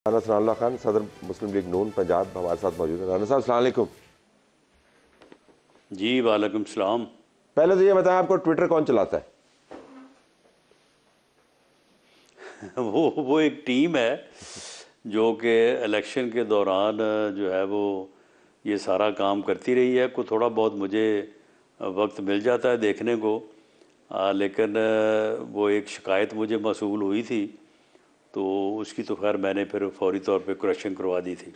राना सनाउल्लाह खान सदर मुस्लिम लीग नून पंजाब हमारे साथ मौजूद है। राना साहब अस्सलाम वालेकुम। जी वालेकुम सलाम। पहले तो ये बताएं आपको ट्विटर कौन चलाता है? वो एक टीम है जो कि इलेक्शन के दौरान जो है वो ये सारा काम करती रही है। को थोड़ा बहुत मुझे वक्त मिल जाता है देखने को, लेकिन वो एक शिकायत मुझे मसूल हुई थी तो उसकी तो खैर मैंने फिर फौरी तौर पे करेक्शन करवा दी थी।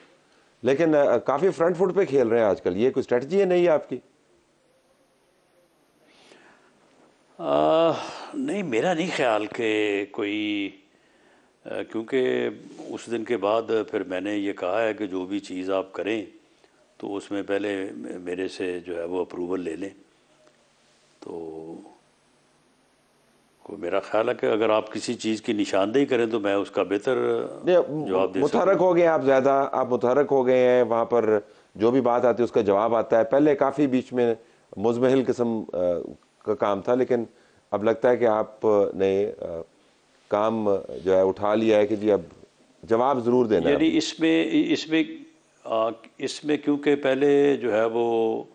लेकिन काफ़ी फ्रंट फुट पे खेल रहे हैं आजकल, ये कोई स्ट्रेटजी है नहीं है आपकी? नहीं, मेरा नहीं ख्याल कि कोई क्योंकि उस दिन के बाद फिर मैंने ये कहा है कि जो भी चीज़ आप करें तो उसमें पहले मेरे से जो है वो अप्रूवल ले लें। तो को मेरा ख्याल है कि अगर आप किसी चीज़ की निशानदेही करें तो मैं उसका बेहतर जवाब दे मुतहरक सकूँ। हो गए आप, ज़्यादा आप मुतहरक हो गए हैं, वहाँ पर जो भी बात आती है उसका जवाब आता है। पहले काफ़ी बीच में मुजमहिल किस्म का काम था, लेकिन अब लगता है कि आपने काम जो है उठा लिया है कि जी अब जवाब ज़रूर देना है यानी अब। इसमें इसमें इसमें क्योंकि पहले जो है वो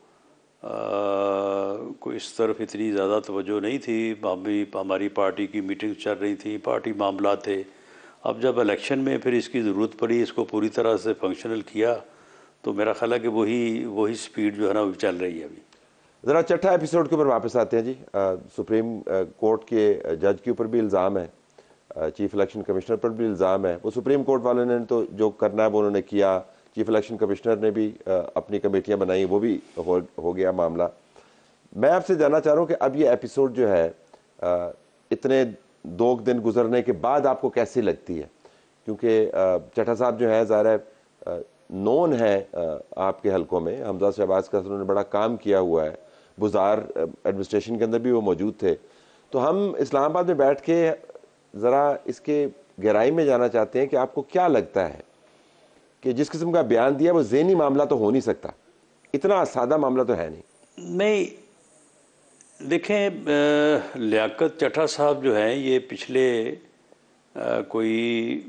कोई इस तरफ इतनी ज़्यादा तवज्जो नहीं थी। हम भी हमारी पार्टी की मीटिंग चल रही थी, पार्टी मामला थे। अब जब इलेक्शन में फिर इसकी ज़रूरत पड़ी, इसको पूरी तरह से फंक्शनल किया, तो मेरा ख्याल है कि वही वही स्पीड जो है ना वो चल रही है अभी। ज़रा छठा एपिसोड के ऊपर वापस आते हैं जी। सुप्रीम कोर्ट के जज के ऊपर भी इल्ज़ाम है, चीफ इलेक्शन कमिश्नर पर भी इल्ज़ाम है। वो सुप्रीम कोर्ट वालों ने तो जो करना है वो उन्होंने किया, चीफ इलेक्शन कमिश्नर ने भी अपनी कमेटियां बनाई, वो भी हो गया मामला। मैं आपसे जानना चाह रहा हूँ कि अब ये एपिसोड जो है इतने 2 दिन गुजरने के बाद आपको कैसी लगती है? क्योंकि चट्टा साहब जो है ज़ाहिर है नोन है आपके हलकों में, हमजा शहबाज का उन्होंने बड़ा काम किया हुआ है, बुज़ार एडमिनिस्ट्रेशन के अंदर भी वो मौजूद थे। तो हम इस्लामाबाद में बैठ के ज़रा इसके गहराई में जाना चाहते हैं कि आपको क्या लगता है कि जिस किस्म का बयान दिया वो ज़हनी मामला तो हो नहीं सकता, इतना सादा मामला तो है नहीं। नहीं, देखें, लियाकत चट्टा साहब जो हैं ये पिछले कोई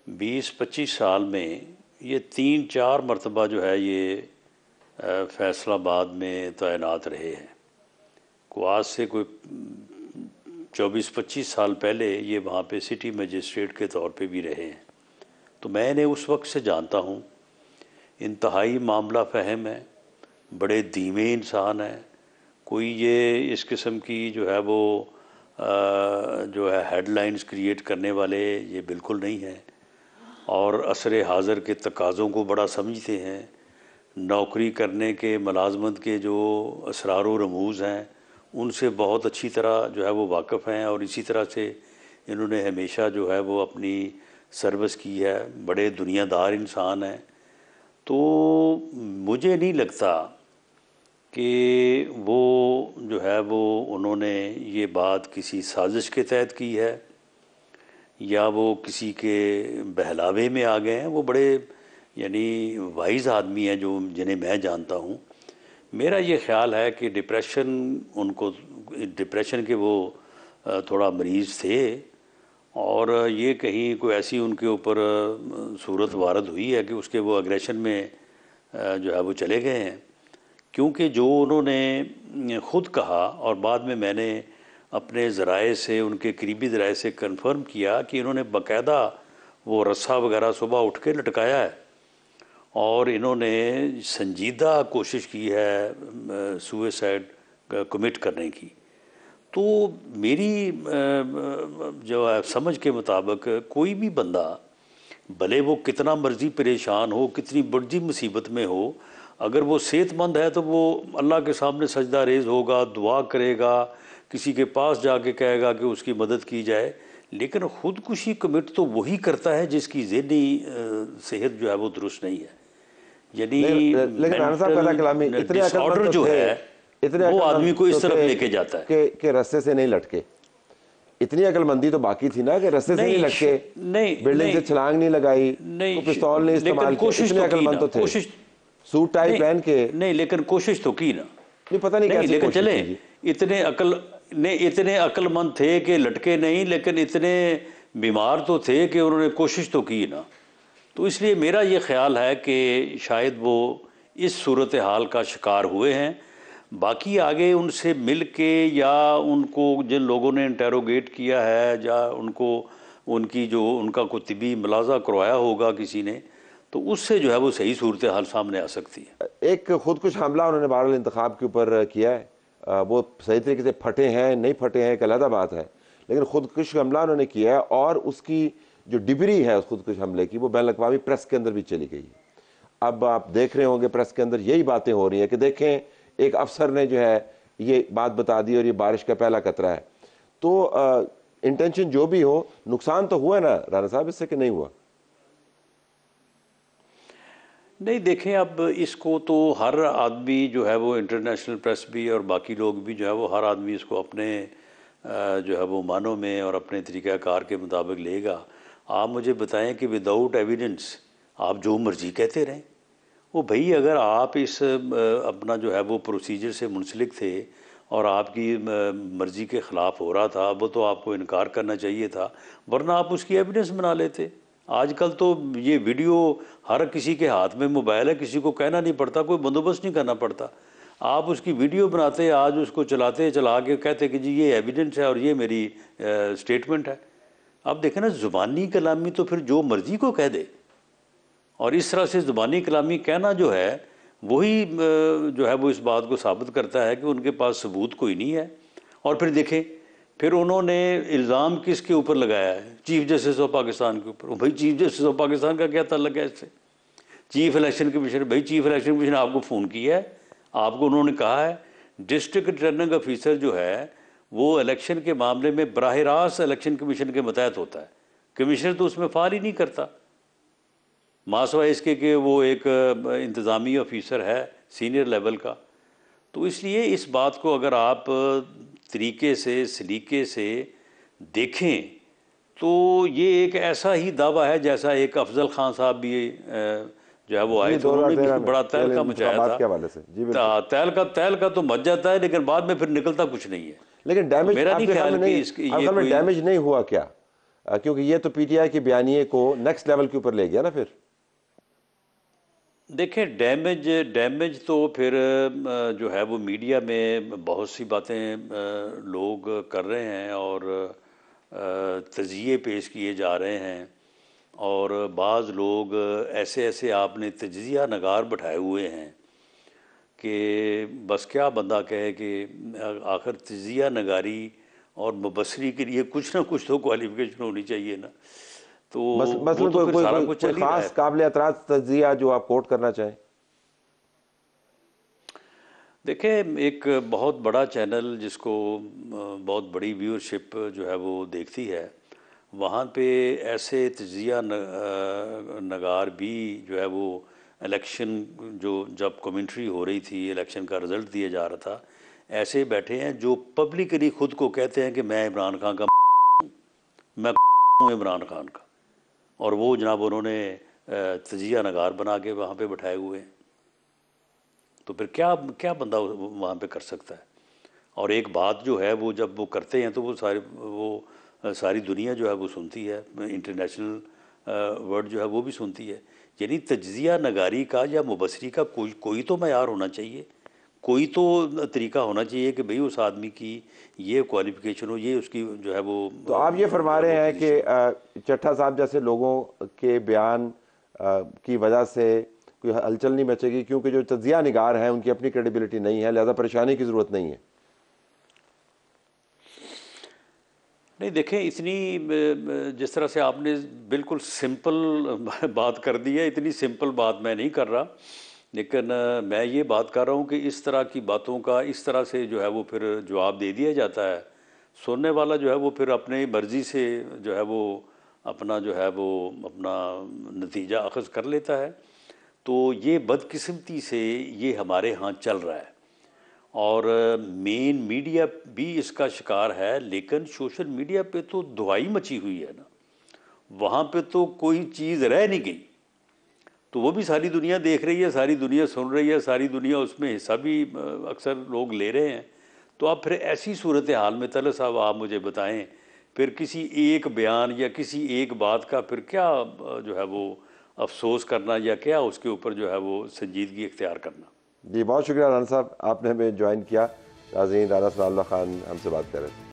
20-25 साल में ये 3-4 मरतबा जो है ये फैसलाबाद में तैनात रहे हैं। को आज से कोई 24-25 साल पहले ये वहाँ पे सिटी मजिस्ट्रेट के तौर पे भी रहे हैं। तो मैंने उस वक्त से जानता हूँ, इंतहाई मामला फ़हम है, बड़े धीमे इंसान हैं। कोई ये इस किस्म की जो है वो जो है हेडलाइंस क्रिएट करने वाले ये बिल्कुल नहीं हैं, और असर हाज़र के तकाज़ों को बड़ा समझते हैं। नौकरी करने के मुलाजमत के जो असरार व रमूज़ हैं उनसे बहुत अच्छी तरह जो है वो वाकिफ़ हैं, और इसी तरह से इन्होंने हमेशा जो है वो अपनी सर्विस की है। बड़े दुनियादार इंसान हैं। तो मुझे नहीं लगता कि वो जो है वो उन्होंने ये बात किसी साजिश के तहत की है या वो किसी के बहलावे में आ गए हैं। वो बड़े यानी वाइज़ आदमी हैं जो जिन्हें मैं जानता हूँ। मेरा ये ख़्याल है कि डिप्रेशन के वो थोड़ा मरीज़ थे, और ये कहीं कोई ऐसी उनके ऊपर सूरत वारद हुई है कि उसके वो एग्रेशन में जो है वो चले गए हैं। क्योंकि जो उन्होंने ख़ुद कहा और बाद में मैंने अपने ज़राए से, उनके करीबी ज़राए से कंफर्म किया कि इन्होंने बाकायदा वो रस्सा वगैरह सुबह उठ के लटकाया है, और इन्होंने संजीदा कोशिश की है सुसाइड कमिट करने की। तो मेरी जो है समझ के मुताबिक कोई भी बंदा, भले वो कितना मर्ज़ी परेशान हो, कितनी बड़ी मुसीबत में हो, अगर वो सेहतमंद है तो वो अल्लाह के सामने सजदा रेज़ होगा, दुआ करेगा, किसी के पास जाके कहेगा कि उसकी मदद की जाए। लेकिन ख़ुदकुशी कमिट तो वही करता है जिसकी ज़हनी सेहत जो है वो दुरुस्त नहीं है। यानी लेकिन राना साहब कदा कलामी मेंटल इतने अकलमंद डिसऑर्डर तो जो थे, है इतने वो अकलमंद आदमी को तो इस तरफ थे लेके जाता है। कि रस्से से नहीं लटके। इतनी अकलमंदी तो बाकी थी ना कि रस्से से नहीं लटके, नहीं बिल्डिंग से नहीं छलांग नहीं लगाई, नहीं, तो पिस्तौल नहीं लेकिन इस्तेमाल किया। कोशिश इतने तो की अकलमंद ना, तो थे, कोशिश सूट टाई नहीं पहन के। नहीं, लेकिन कोशिश तो की ना। नहीं, पता नहीं नहीं, कैसी लेकिन कोशिश चले थी जी। इतने अकलमंद थे कि लटके नहीं, लेकिन इतने बीमार तो थे कि उन्होंने कोशिश तो की ना। तो इसलिए मेरा ये ख्याल है कि शायद वो इस सूरत हाल का शिकार हुए हैं। बाकी आगे उनसे मिल के या उनको जिन लोगों ने इंटेरोगेट किया है या उनको उनकी जो उनका कोई तिबी मुलाजा करवाया होगा किसी ने, तो उससे जो है वो सही सूरत हाल सामने आ सकती है। एक खुदकुश हमला उन्होंने बहरहाल इंतखाब के ऊपर किया है, वो सही तरीके से फटे हैं नहीं फटे हैं एक अलग बात है, लेकिन खुदकुश हमला उन्होंने किया है और उसकी जो डिबरी है उस खुदकुश हमले की वो बैन अवी प्रेस के अंदर भी चली गई है। अब आप देख रहे होंगे प्रेस के अंदर यही बातें हो रही हैं कि देखें एक अफसर ने जो है ये बात बता दी और ये बारिश का पहला खतरा है। तो इंटेंशन जो भी हो, नुकसान तो हुआ ना राना साहब इससे कि नहीं हुआ? नहीं, देखें अब इसको तो हर आदमी जो है वो इंटरनेशनल प्रेस भी और बाकी लोग भी जो है वो हर आदमी इसको अपने जो है वो मानों में और अपने तरीक़ाकार के मुताबिक लेगा। आप मुझे बताएं कि विदाउट एविडेंस आप जो मर्ज़ी कहते रहें। वो भाई अगर आप इस अपना जो है वो प्रोसीजर से मुंसलिक थे और आपकी मर्ज़ी के ख़िलाफ़ हो रहा था, वो तो आपको इनकार करना चाहिए था, वरना आप उसकी एविडेंस बना लेते। आजकल तो ये वीडियो हर किसी के हाथ में मोबाइल है, किसी को कहना नहीं पड़ता, कोई बंदोबस्त नहीं करना पड़ता। आप उसकी वीडियो बनाते, आज उसको चलाते, चला के कहते कि जी ये एविडेंस है और ये मेरी स्टेटमेंट है। अब देखें ना, ज़ुबानी कलामी तो फिर जो मर्ज़ी को कह दे, और इस तरह से ज़ुबानी कलामी कहना जो है वही जो है वो इस बात को साबित करता है कि उनके पास सबूत कोई नहीं है। और फिर देखें, फिर उन्होंने इल्ज़ाम किसके ऊपर लगाया है? चीफ जस्टिस ऑफ पाकिस्तान के ऊपर। भाई चीफ जस्टिस ऑफ पाकिस्तान का क्या ताल्लुक है इससे? चीफ इलेक्शन कमीशन, भाई चीफ इलेक्शन कमीशन आपको फ़ोन किया है, आपको उन्होंने कहा है। डिस्ट्रिक्ट रिटर्निंग ऑफिसर जो है वो इलेक्शन के मामले में बराह रास्त इलेक्शन कमीशन के मतहत होता है, कमिश्नर तो उसमें फ़ाल ही नहीं करता। मासवा इसके कि वो एक इंतज़ामी ऑफिसर है सीनियर लेवल का। तो इसलिए इस बात को अगर आप तरीके से सलीके से देखें तो ये एक ऐसा ही दावा है जैसा एक अफजल खान साहब भी जो है वो आए थे, उन्होंने भी बड़ा तहलका मचाया था। तहलका तो मच जाता है लेकिन बाद में फिर निकलता कुछ नहीं है। लेकिन डैमेज मेरा नहीं ख्याल कि इसके डैमेज नहीं हुआ क्या? क्योंकि ये तो पीटीआई के बयानिए को नेक्स्ट लेवल के ऊपर ले गया ना। फिर देखें, डैमेज तो फिर जो है वो मीडिया में बहुत सी बातें लोग कर रहे हैं और तज़िये पेश किए जा रहे हैं, और बाज़ लोग ऐसे ऐसे आपने तजिया नगार बैठाए हुए हैं कि बस क्या बंदा कहे कि आखिर तजिया नगारी और मुबसरी के लिए कुछ ना कुछ तो क्वालिफिकेशन होनी चाहिए ना। तो मसलन तो कोई खास काबिल एतराज़ तजिया जो आप कोट करना चाहें? देखें, एक बहुत बड़ा चैनल जिसको बहुत बड़ी व्यूअरशिप जो है वो देखती है, वहाँ पे ऐसे तजिया नगार भी जो है वो इलेक्शन जो जब कमेंट्री हो रही थी, इलेक्शन का रिज़ल्ट दिया जा रहा था, ऐसे बैठे हैं जो पब्लिकली ख़ुद को कहते हैं कि मैं इमरान खान का मैं हूँ इमरान खान का, और वो जनाब उन्होंने तजिया नगार बना के वहाँ पे बैठाए हुए हैं। तो फिर क्या क्या बंदा वहाँ पे कर सकता है? और एक बात जो है वो जब वो करते हैं तो वो सारी दुनिया जो है वो सुनती है, इंटरनेशनल वर्ल्ड जो है वो भी सुनती है। यानी तजिया नगारी का या मुबसरी का कोई तो मयार होना चाहिए, कोई तो तरीका होना चाहिए कि भाई उस आदमी की ये क्वालिफिकेशन हो, ये उसकी जो है वो। तो आप ये फरमा रहे हैं कि चट्टा साहब जैसे लोगों के बयान की वजह से कोई हलचल नहीं बचेगी, क्योंकि जो तजिया निगार हैं उनकी अपनी क्रेडिबिलिटी नहीं है, लिहाजा परेशानी की ज़रूरत नहीं है? नहीं, देखें, इतनी जिस तरह से आपने बिल्कुल सिंपल बात कर दी है, इतनी सिंपल बात मैं नहीं कर रहा, लेकिन मैं ये बात कर रहा हूँ कि इस तरह की बातों का इस तरह से जो है वो फिर जवाब दे दिया जाता है। सुनने वाला जो है वो फिर अपनी मर्ज़ी से जो है वो अपना जो है वो अपना नतीजा अख़ज़ कर लेता है। तो ये बदकिस्मती से ये हमारे यहाँ चल रहा है और मेन मीडिया भी इसका शिकार है, लेकिन सोशल मीडिया पे तो दुहाई मची हुई है ना, वहाँ पे तो कोई चीज़ रह नहीं गई। तो वो भी सारी दुनिया देख रही है, सारी दुनिया सुन रही है, सारी दुनिया उसमें हिस्सा भी अक्सर लोग ले रहे हैं। तो आप फिर ऐसी सूरत हाल में तलत साहब आप मुझे बताएं फिर किसी एक बयान या किसी एक बात का फिर क्या जो है वो अफसोस करना, या क्या उसके ऊपर जो है वो संजीदगी इख्तियार करना। जी बहुत शुक्रिया राना साहब, आपने हमें ज्वाइन किया। नाज़रीन, राना सनाउल्लाह खान हमसे बात कर रहे थे।